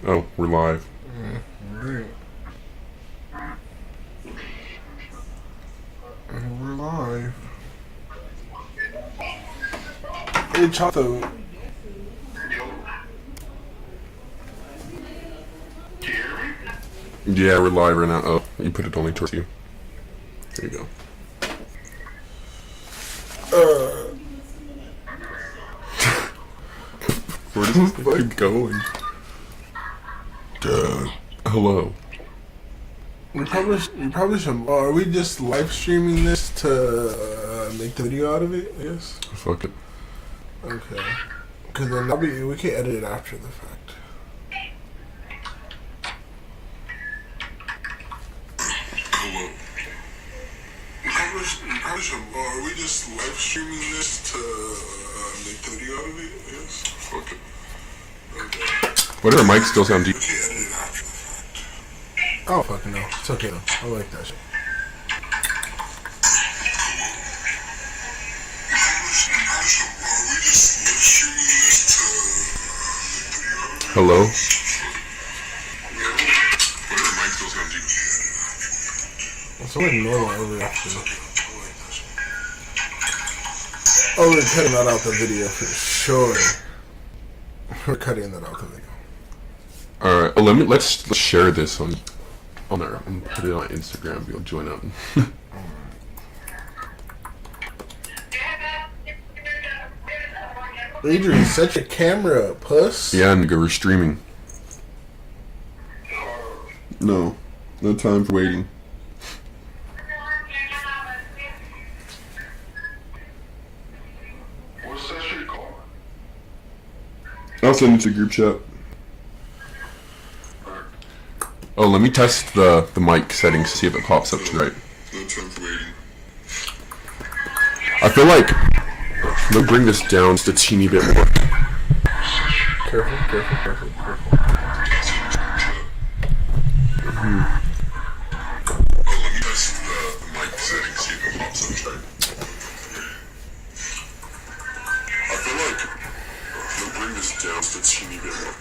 Oh, we're live. Alright. We're live. Hey, Chato. Yeah, we're live right now. Oh, you put it only towards you. There you go. Where does this keep going? Hello. We probably should. Are we just live streaming this to make the video out of it? Yes. Fuck it. Okay. Because then we can edit it after the fact. Hello. We probably should. Are we just live streaming this to make the video out of it? Yes. Fuck it. Okay. Why does our mic still sound deep? We can edit it after the fact. Oh fucking no. It's okay though. I like that shit. Hello? It's like normal over actually. Oh, we're cutting that out the video for sure. We're cutting that out the video. All right. Well, let's share this on our and put it on Instagram. You'll join up. Adrian, set your camera up, puss. Yeah, nigga, we're streaming. No, no time for waiting. What's that shit called? I'll send it to group chat. Oh, let me test the mic settings to see if it pops up to the right. No time for waiting. I feel like let me bring this down just a teeny bit more. Careful. Oh, let me test the mic settings, see if it pops up to the right. I feel like let me bring this down just a teeny bit more.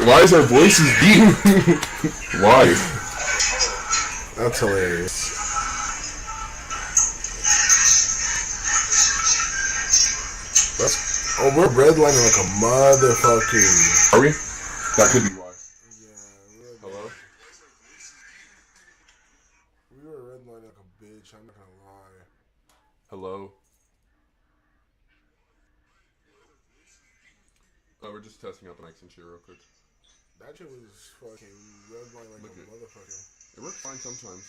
Why is our voices deep? Why? That's hilarious. Oh, we're redlining like a motherfucker. Are we? That could be why. Yeah, Hello? we were redlining like a bitch. I'm not gonna lie. Hello? Oh, we're just testing out the mics and shit real quick. That shit was fucking redlining like Look a it. motherfucker. It works fine sometimes.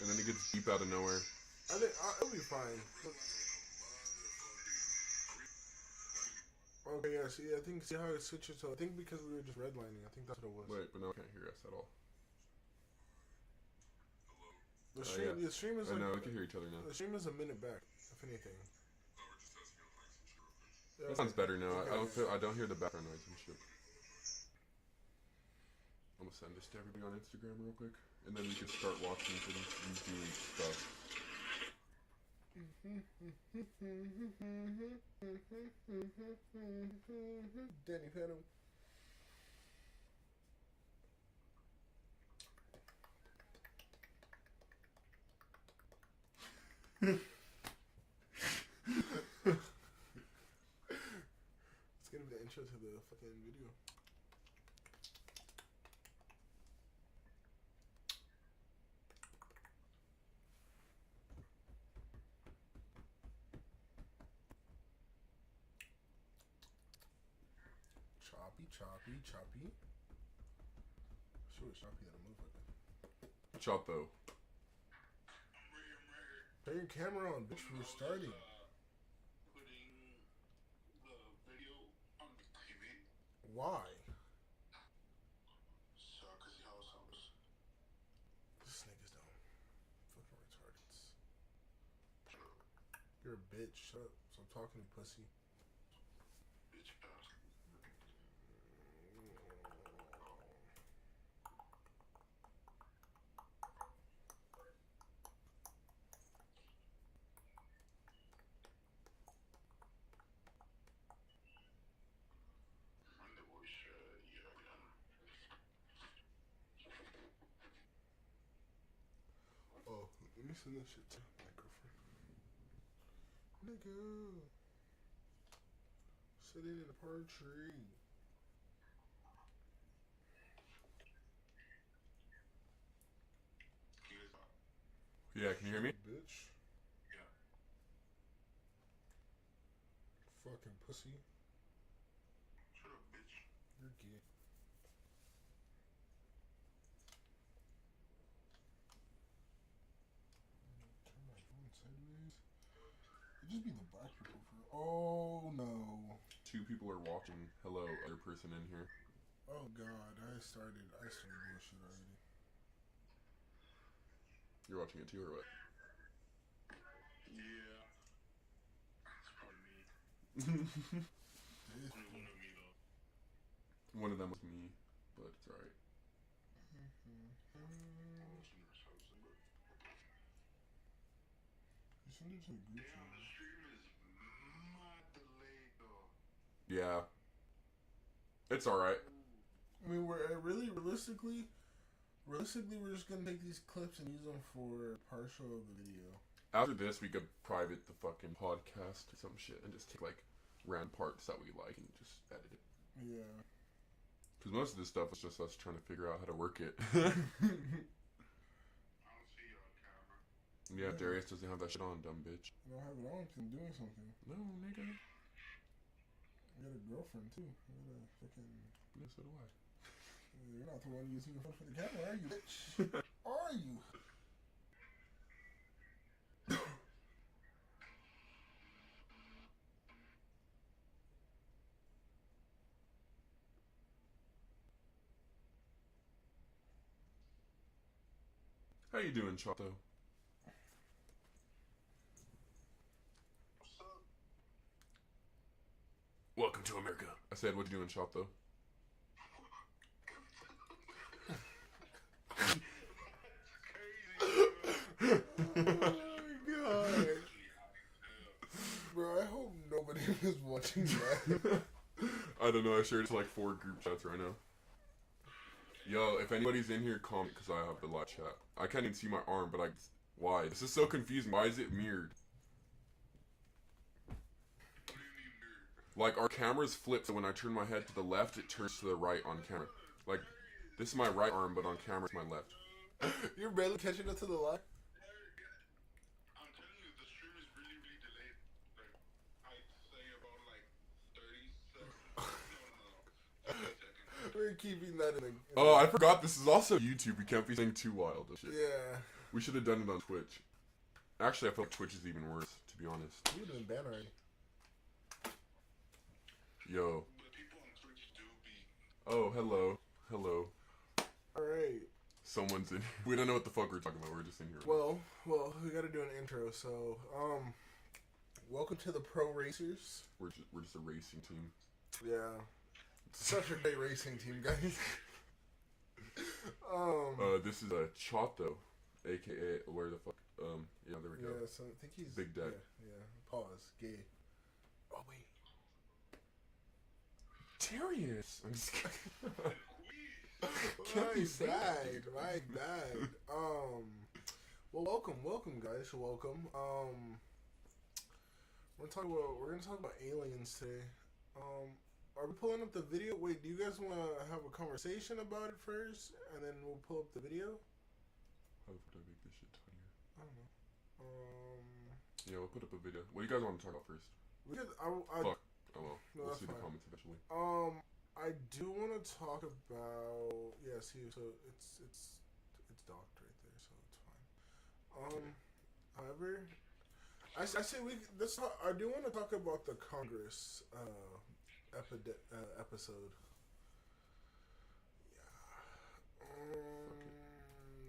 And then it gets deep out of nowhere. I think it'll be fine. Okay, yeah. See how it switches. So I think because we were just redlining. I think that's what it was. Wait, but no, I can't hear us at all. The stream, Yeah. the stream is I like. know, we can hear each other now. The stream is a minute back, if anything. Yeah, That sounds better now. Okay. I don't hear the background noise and shit. I'm gonna send this to everybody on Instagram real quick, and then we can start watching and doing stuff. Danny Phantom. It's gonna be the intro to the fucking video. Choppy. Sure, choppy that a motherfucker. Chapo. Turn your camera on, bitch. We're starting. Putting the video on the TV Why? so I can see how it sounds. This nigga's dumb. Fucking retarded. You're a bitch. Shut up. Stop talking to pussy. Bitch ass. Let me send this shit to my girlfriend. Nigga. Sitting in a palm tree. Yeah, can you hear me? Bitch. Yeah. Fucking pussy. Shut up, bitch. You're gay. Turn my phone sideways. It just be the black people for. Oh no. 2 people are watching. Hello, other person in here. Oh god, I started bullshit already. You're watching it too, or what? Yeah. It's probably me. This Only one of me, though. One of them was me, but it's alright. You send it to the group Damn, the chat. stream is mad delayed, though. Yeah. It's alright. I mean, we're really realistically, we're just gonna take these clips and use them for partial of the video. After this, we could private the fucking podcast or some shit and just take, like, random parts that we like and just edit it. Yeah. Because most of this stuff is just us trying to figure out how to work it. I don't see you on camera. Yeah, Darius doesn't have that shit on, dumb bitch. I don't have it on because I'm doing something. No, nigga. I got a girlfriend too. I got a fucking. Yeah, so do I. You're not the one using your phone for the camera, are you, bitch? Are you? How you doing, Chato? What's up? Welcome to America. I said, what you doing, Chato? Oh my god. Bro, I hope nobody is watching that. I don't know, I shared it to like 4 group chats right now. Yo, if anybody's in here, comment, because I have the live chat. I can't even see my arm, but why? This is so confusing. Why is it mirrored? What do you mean, nerd? Like, our cameras flip, so when I turn my head to the left, it turns to the right on camera. Like, this is my right arm, but on camera it's my left. You're barely catching up to the live. I'm telling you, the stream is really, really delayed. Like, I'd say about like 30 seconds. No. 30 seconds. We're keeping that in the. Oh, I forgot this is also YouTube. We can't be saying too wild shit. Yeah. We should have done it on Twitch. Actually, I feel like Twitch is even worse, to be honest. You would have been banned already. Yo. But people on Twitch do be. Oh, hello. Hello. Alright. Someone's in here. We don't know what the fuck we're talking about. We're just in here. Well, we gotta do an intro, so, welcome to the Pro Racers. We're just a racing team. Yeah. Such a great racing team, guys. This is a Chato, aka where the fuck? Yeah, there we go. Yeah, so I think he's Big Dad. Yeah. Pause. Gay. Oh wait. Darius. I'm just kidding. My bad. My bad. Well, welcome, guys. Welcome. We're gonna talk about aliens today. Are we pulling up the video? Wait, do you guys want to have a conversation about it first, and then we'll pull up the video? How the fuck do I make this shit tinier? I don't know. Yeah, we'll put up a video. What do you guys want to talk about first? Fuck. Fuck. Oh well. No, We'll that's see the fine. comments eventually. I do want to talk about. Yeah, see, so it's docked right there, so it's fine. However, I say let's talk. I do want to talk about the Congress episode. Yeah.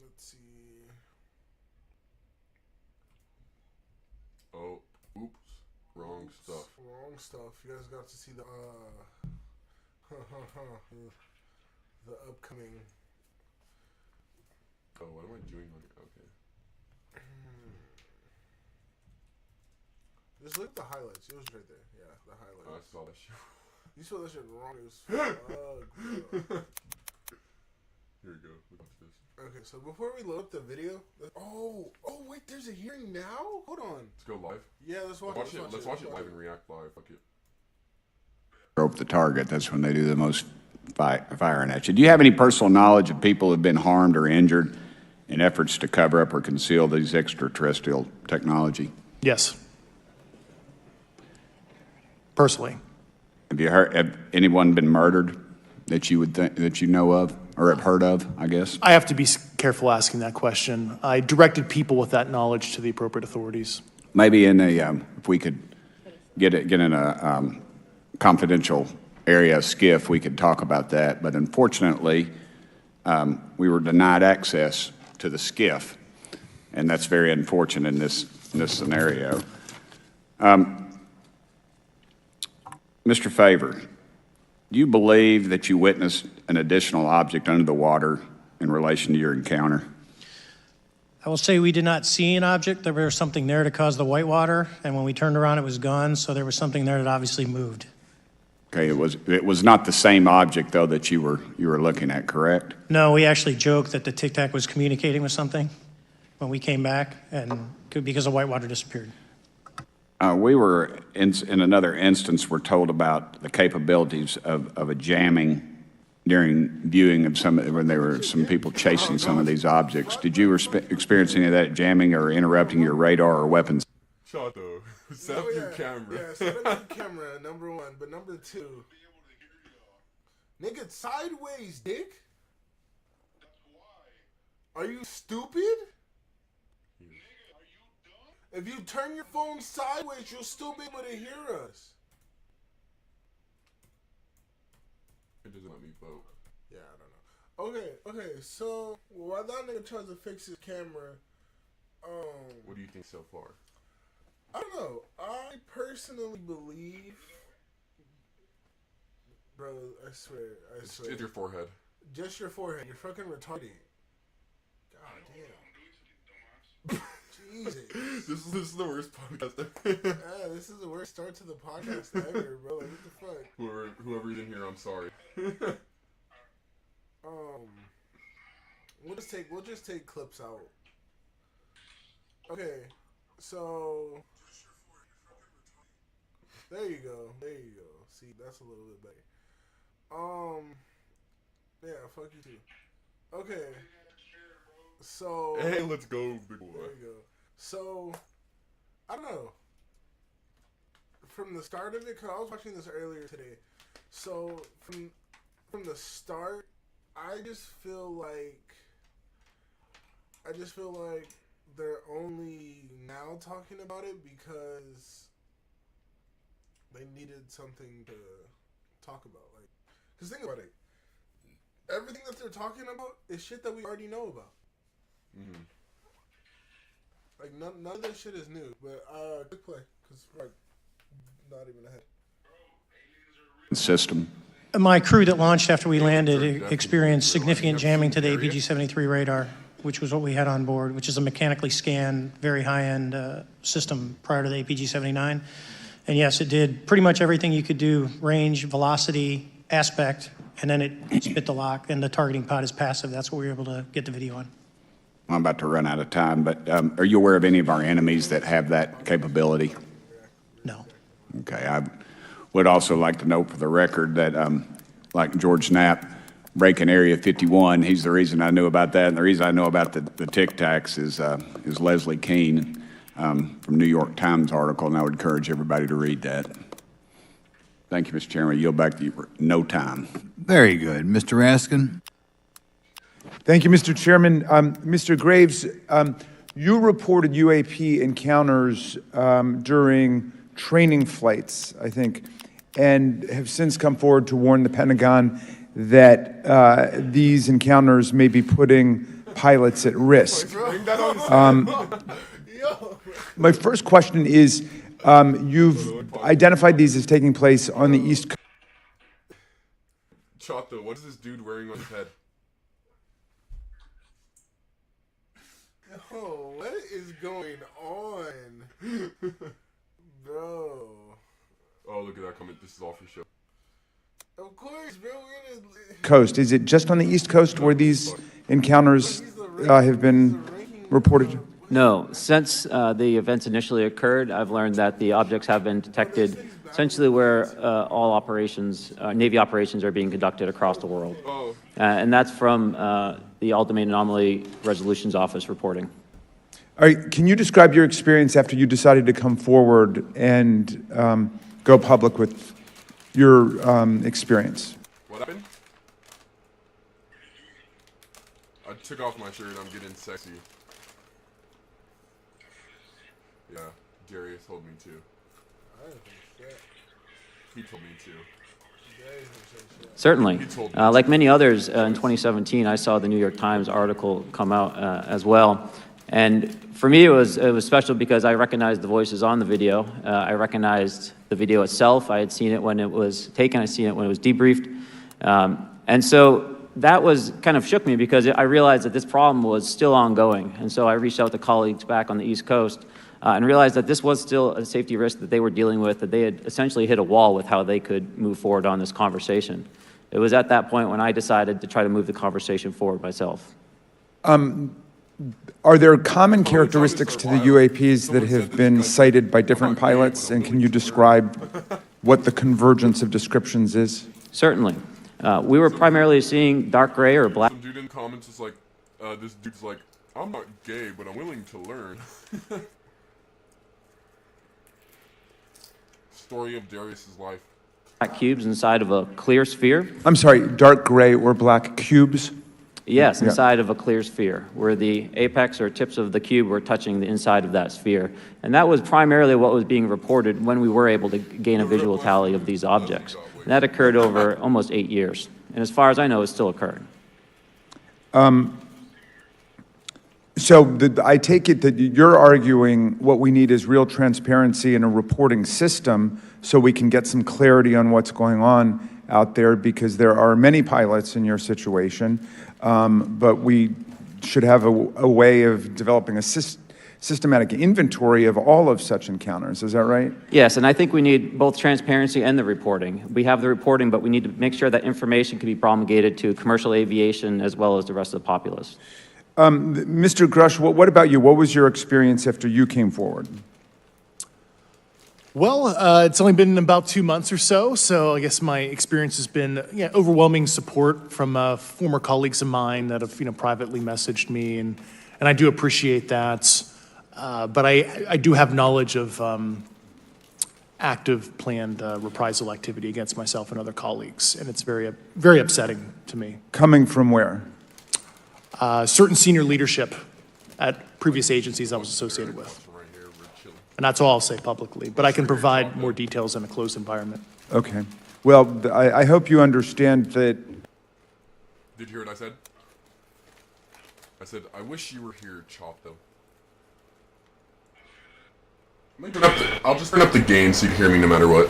Let's see. Oh, oops. Wrong stuff. Wrong stuff. You guys got to see the upcoming. Oh, what am I doing on here? Okay. Just look at the highlights. It was right there. Yeah, the highlights. I saw that shit. You saw that shit wrong as fuck, bro. Yeah, Here we go. Watch this. Okay, so before we load up the video, oh wait, there's a hearing now. Hold on. Let's go live. Yeah, let's watch it. Let's watch it live and react live. Fuck it. Rope the target. That's when they do the most firing at you. Do you have any personal knowledge of people who've been harmed or injured in efforts to cover up or conceal these extraterrestrial technology? Yes. Personally. Have you heard? Have anyone been murdered that you would think that you know of or have heard of? I guess. I have to be careful asking that question. I directed people with that knowledge to the appropriate authorities. Maybe in a if we could get in a confidential area, SCIF, we could talk about that. But unfortunately, we were denied access to the SCIF, and that's very unfortunate in this scenario. Mr. Favor, do you believe that you witnessed an additional object under the water in relation to your encounter? I will say we did not see an object. There was something there to cause the whitewater, and when we turned around, it was gone. So there was something there that obviously moved. Okay, it was not the same object though that you were looking at, correct? No, we actually joked that the Tic Tac was communicating with something when we came back, and because the whitewater disappeared. We were in another instance. We're told about the capabilities of a jamming during viewing of when there were some people chasing some of these objects. Did you experience any of that jamming or interrupting your radar or weapons? Chato, set up your camera. Yeah, set up your camera, number one. But number two, nigga, sideways, dick. Are you stupid? If you turn your phone sideways, you'll still be able to hear us. It doesn't let me vote. Yeah, I don't know. Okay, so while that nigga tries to fix his camera, What do you think so far? I don't know. I personally believe, bro, I swear. It's your forehead. Just your forehead. You're fucking retarded. God damn. Jesus. This is the worst podcast ever. Yeah, this is the worst start to the podcast ever, bro. Like, what the fuck? Whoever didn't hear, I'm sorry. We'll just take clips out. Okay, so there you go. See, that's a little bit better. Yeah, fuck you too. Okay, so Hey, let's go, big boy. there you go. So I don't know. From the start of it, cause I was watching this earlier today. So from the start, I just feel like they're only now talking about it because they needed something to talk about. Like, cause think about it. Everything that they're talking about is shit that we already know about. Mm-hmm. Like none of this shit is new. But quick play, cause we're like not even ahead. System. My crew that launched after we landed experienced significant jamming to the APG-73 radar, which was what we had on board, which is a mechanically scanned, very high-end system prior to the APG-79. And yes, it did pretty much everything you could do, range, velocity, aspect, and then it spit the lock, and the targeting pod is passive. That's what we were able to get the video on. I'm about to run out of time, but are you aware of any of our enemies that have that capability? No. Okay, I would also like to note for the record that, like George Knapp, breaking Area 51, he's the reason I knew about that, and the reason I know about the Tic Tacs is Leslie Keene from New York Times article, and I would encourage everybody to read that. Thank you, Mr. Chairman. I yield back to you for no time. Very good. Mr. Raskin? Thank you, Mr. Chairman. Mr. Graves, you reported UAP encounters during training flights, I think, and have since come forward to warn the Pentagon that these encounters may be putting pilots at risk. My first question is, you've identified these as taking place on the East Coast. Chato, what is this dude wearing on his head? Yo, what is going on? Bro. Oh, look at that comment. This is all for show. Of course, bro. We're gonna... Coast. Is it just on the East Coast where these encounters have been reported? No. Since the events initially occurred, I've learned that the objects have been detected essentially where all operations, Navy operations are being conducted across the world. And that's from the All-Domain Anomaly Resolutions Office reporting. All right, can you describe your experience after you decided to come forward and go public with your experience? What happened? I took off my shirt. I'm getting sexy. Yeah, Darius told me to. He told me to. Certainly. Like many others in 2017, I saw the New York Times article come out as well. And for me, it was special because I recognized the voices on the video. I recognized the video itself. I had seen it when it was taken. I'd seen it when it was debriefed. And so that was kind of shook me because I realized that this problem was still ongoing. And so I reached out to colleagues back on the East Coast and realized that this was still a safety risk that they were dealing with, that they had essentially hit a wall with how they could move forward on this conversation. It was at that point when I decided to try to move the conversation forward myself. Are there common characteristics to the UAPs that have been cited by different pilots, and can you describe what the convergence of descriptions is? Certainly. We were primarily seeing dark gray or black. Some dude in the comments is like, this dude's like, I'm not gay, but I'm willing to learn. Story of Darius's life. Black cubes inside of a clear sphere. I'm sorry, dark gray or black cubes? Yes, inside of a clear sphere, where the apex or tips of the cube were touching the inside of that sphere. And that was primarily what was being reported when we were able to gain a visual tally of these objects. And that occurred over almost 8 years. And as far as I know, it's still occurring. So I take it that you're arguing what we need is real transparency in a reporting system so we can get some clarity on what's going on out there, because there are many pilots in your situation, but we should have a way of developing a systematic inventory of all of such encounters. Is that right? Yes, and I think we need both transparency and the reporting. We have the reporting, but we need to make sure that information can be promulgated to commercial aviation as well as the rest of the populace. Mr. Grush, what about you? What was your experience after you came forward? Well, it's only been about 2 months or so, so I guess my experience has been overwhelming support from former colleagues of mine that have privately messaged me, and I do appreciate that. But I do have knowledge of active planned reprisal activity against myself and other colleagues, and it's very, very upsetting to me. Coming from where? Certain senior leadership at previous agencies I was associated with. And that's all I'll say publicly, but I can provide more details in a closed environment. Okay. Well, I hope you understand that. Did you hear what I said? I said, I wish you were here, Chopto. I'll just turn up the gain so you can hear me no matter what.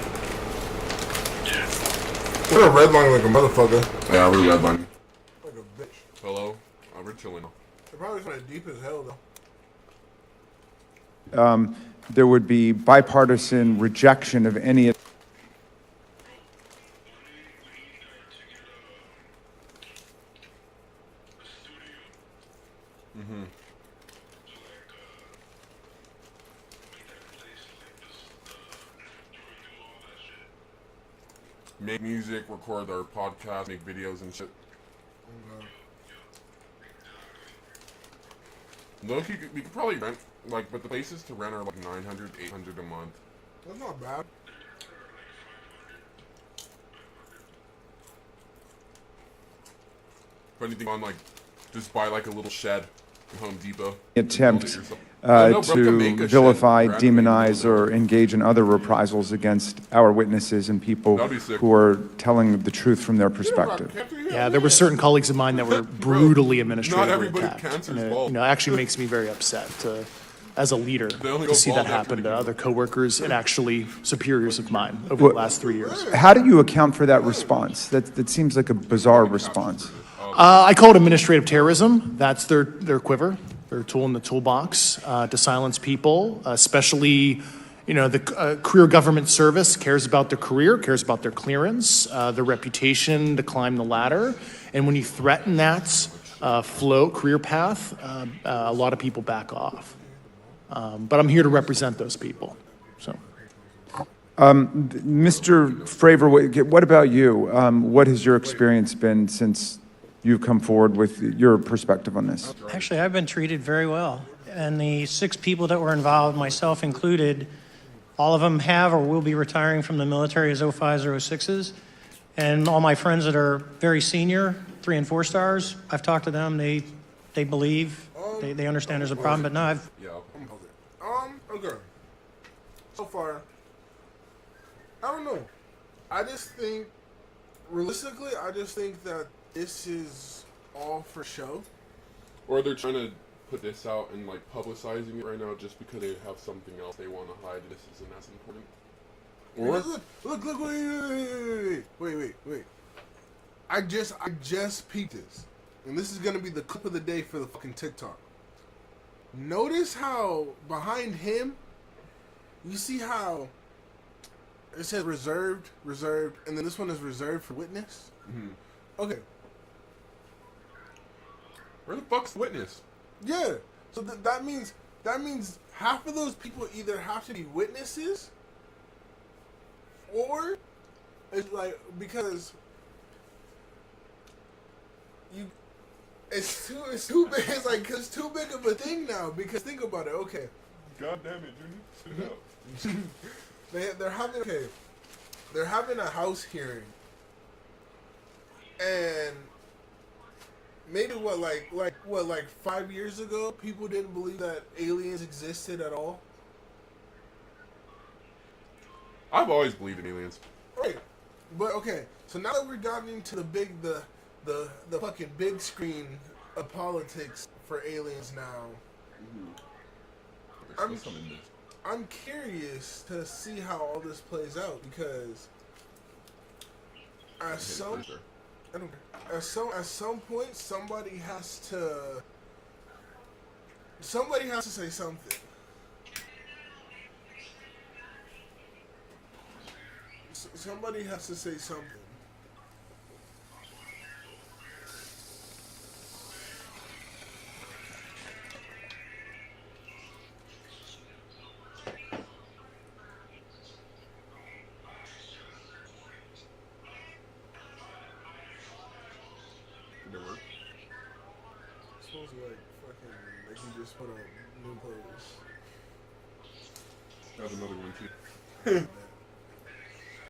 We're redlining like a motherfucker. Yeah, we're redlining. Like a bitch. Hello? We're chilling. They're probably kind of deep as hell, though. There would be bipartisan rejection of any. Make music, record our podcast, make videos and shit. Look, we could probably rent, like, but the places to rent are like $900, $800 a month. That's not bad. If anything on, like, just buy like a little shed from Home Depot. Attempt No, bro, to can make a vilify, shed. demonize, or engage in other reprisals against our witnesses and people That'd be sick. who are telling the truth from their perspective. Yeah, there were certain colleagues of mine that were brutally administratively everybody attacked. cancer's And it, bald. actually makes me very upset as a leader only to go see that bald after happen they to get other coworkers and actually superiors of mine over the last 3 years. How do you account for that response? That seems like a bizarre response. I call it administrative terrorism. That's their quiver, their tool in the toolbox to silence people, especially, the career government service cares about their career, cares about their clearance, their reputation to climb the ladder. And when you threaten that flow, career path, a lot of people back off. But I'm here to represent those people, so. Mr. Fravor, what about you? What has your experience been since you've come forward with your perspective on this? Actually, I've been treated very well. And the 6 people that were involved, myself included, all of them have or will be retiring from the military as 05s or 06s. And all my friends that are very senior, 3 and 4 stars, I've talked to them. They believe, they understand there's a problem. But no, I've Okay. So far, I don't know. I just think, realistically, I just think that this is all for show. Or they're trying to put this out and like publicizing it right now just because they have something else they want to hide. This isn't as important. Or Look, wait. I just peeped this. And this is gonna be the clip of the day for the fucking TikTok. Notice how behind him, you see how it says reserved, and then this one is reserved for witness? Mhm. Okay. Where the fuck's the witness? Yeah. So that means half of those people either have to be witnesses, or it's like because you, it's too big. It's like it's too big of a thing now. Because think about it. Okay, God damn it, Junior. Sit down. they're having a house hearing, and maybe like 5 years ago, people didn't believe that aliens existed at all. I've always believed in aliens. Right. But okay, so now that we're gotten into the fucking big screen of politics for aliens now, I'm curious to see how all this plays out because at some point somebody has to say something. Somebody has to say something. It's supposed to like you just put on new clothes. That's another one too.